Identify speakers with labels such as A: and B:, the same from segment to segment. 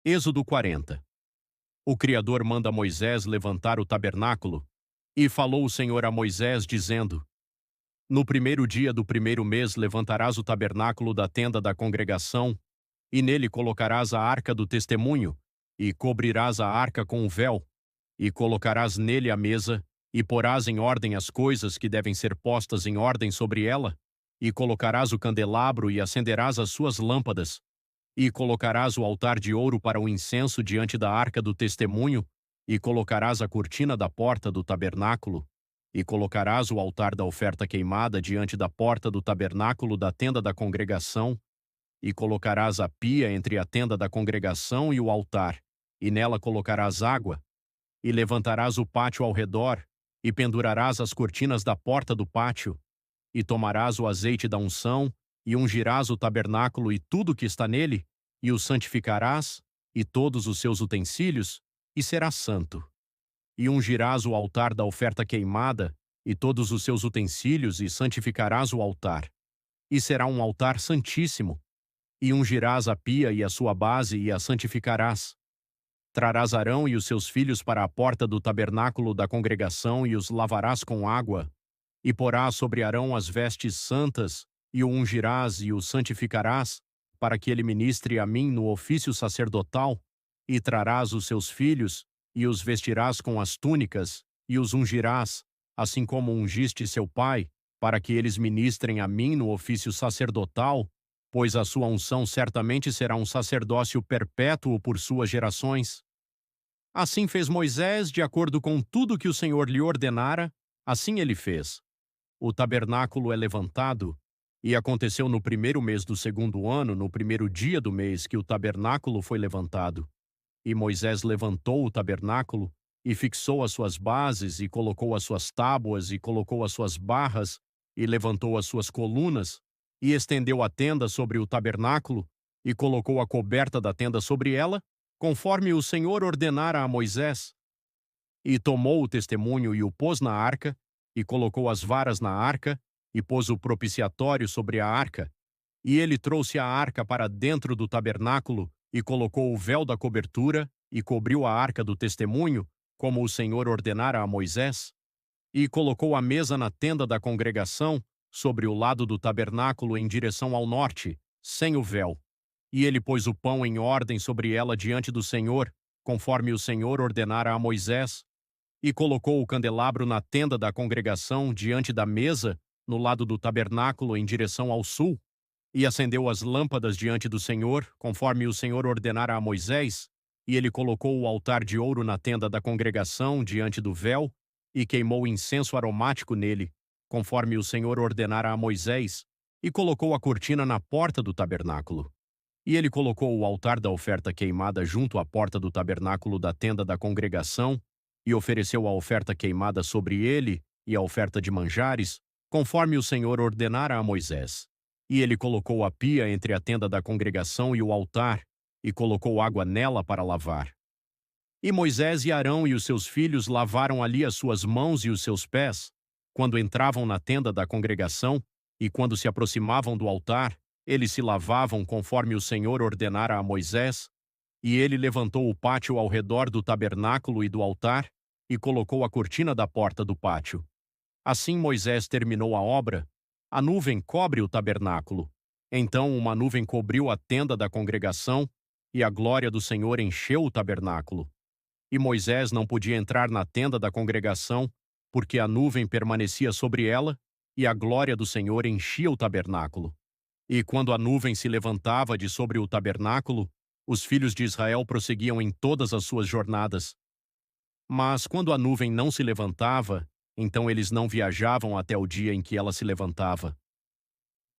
A: Êxodo 40. O Criador manda Moisés levantar o tabernáculo, e falou o Senhor a Moisés, dizendo: No primeiro dia do primeiro mês levantarás o tabernáculo da tenda da congregação, e nele colocarás a arca do testemunho, e cobrirás a arca com um véu, e colocarás nele a mesa, e porás em ordem as coisas que devem ser postas em ordem sobre ela, e colocarás o candelabro e acenderás as suas lâmpadas, e colocarás o altar de ouro para o incenso diante da arca do testemunho, e colocarás a cortina da porta do tabernáculo, e colocarás o altar da oferta queimada diante da porta do tabernáculo da tenda da congregação, e colocarás a pia entre a tenda da congregação e o altar, e nela colocarás água, e levantarás o pátio ao redor, e pendurarás as cortinas da porta do pátio, e tomarás o azeite da unção, e ungirás o tabernáculo e tudo que está nele, e o santificarás, e todos os seus utensílios, e será santo. E ungirás o altar da oferta queimada, e todos os seus utensílios, e santificarás o altar. E será um altar santíssimo. E ungirás a pia e a sua base, e a santificarás. Trarás Arão e os seus filhos para a porta do tabernáculo da congregação, e os lavarás com água, e porás sobre Arão as vestes santas, e o ungirás e o santificarás, para que ele ministre a mim no ofício sacerdotal, e trarás os seus filhos, e os vestirás com as túnicas, e os ungirás, assim como ungiste seu pai, para que eles ministrem a mim no ofício sacerdotal, pois a sua unção certamente será um sacerdócio perpétuo por suas gerações. Assim fez Moisés, de acordo com tudo que o Senhor lhe ordenara, assim ele fez. O tabernáculo é levantado, e aconteceu no primeiro mês do segundo ano, no primeiro dia do mês, que o tabernáculo foi levantado. E Moisés levantou o tabernáculo, e fixou as suas bases, e colocou as suas tábuas, e colocou as suas barras, e levantou as suas colunas, e estendeu a tenda sobre o tabernáculo, e colocou a coberta da tenda sobre ela, conforme o Senhor ordenara a Moisés. E tomou o testemunho e o pôs na arca, e colocou as varas na arca, e pôs o propiciatório sobre a arca. E ele trouxe a arca para dentro do tabernáculo, e colocou o véu da cobertura, e cobriu a arca do testemunho, como o Senhor ordenara a Moisés. E colocou a mesa na tenda da congregação, sobre o lado do tabernáculo em direção ao norte, sem o véu. E ele pôs o pão em ordem sobre ela diante do Senhor, conforme o Senhor ordenara a Moisés. E colocou o candelabro na tenda da congregação diante da mesa, no lado do tabernáculo em direção ao sul, e acendeu as lâmpadas diante do Senhor, conforme o Senhor ordenara a Moisés, e ele colocou o altar de ouro na tenda da congregação diante do véu, e queimou incenso aromático nele, conforme o Senhor ordenara a Moisés, e colocou a cortina na porta do tabernáculo. E ele colocou o altar da oferta queimada junto à porta do tabernáculo da tenda da congregação, e ofereceu a oferta queimada sobre ele, e a oferta de manjares, conforme o Senhor ordenara a Moisés. E ele colocou a pia entre a tenda da congregação e o altar, e colocou água nela para lavar. E Moisés e Arão e os seus filhos lavaram ali as suas mãos e os seus pés, quando entravam na tenda da congregação, e quando se aproximavam do altar, eles se lavavam conforme o Senhor ordenara a Moisés. E ele levantou o pátio ao redor do tabernáculo e do altar, e colocou a cortina da porta do pátio. Assim Moisés terminou a obra. A nuvem cobre o tabernáculo. Então uma nuvem cobriu a tenda da congregação, e a glória do Senhor encheu o tabernáculo. E Moisés não podia entrar na tenda da congregação, porque a nuvem permanecia sobre ela, e a glória do Senhor enchia o tabernáculo. E quando a nuvem se levantava de sobre o tabernáculo, os filhos de Israel prosseguiam em todas as suas jornadas. Mas quando a nuvem não se levantava, então eles não viajavam até o dia em que ela se levantava.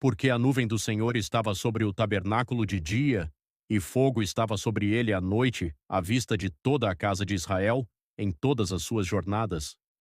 A: Porque a nuvem do Senhor estava sobre o tabernáculo de dia, e fogo estava sobre ele à noite, à vista de toda a casa de Israel, em todas as suas jornadas.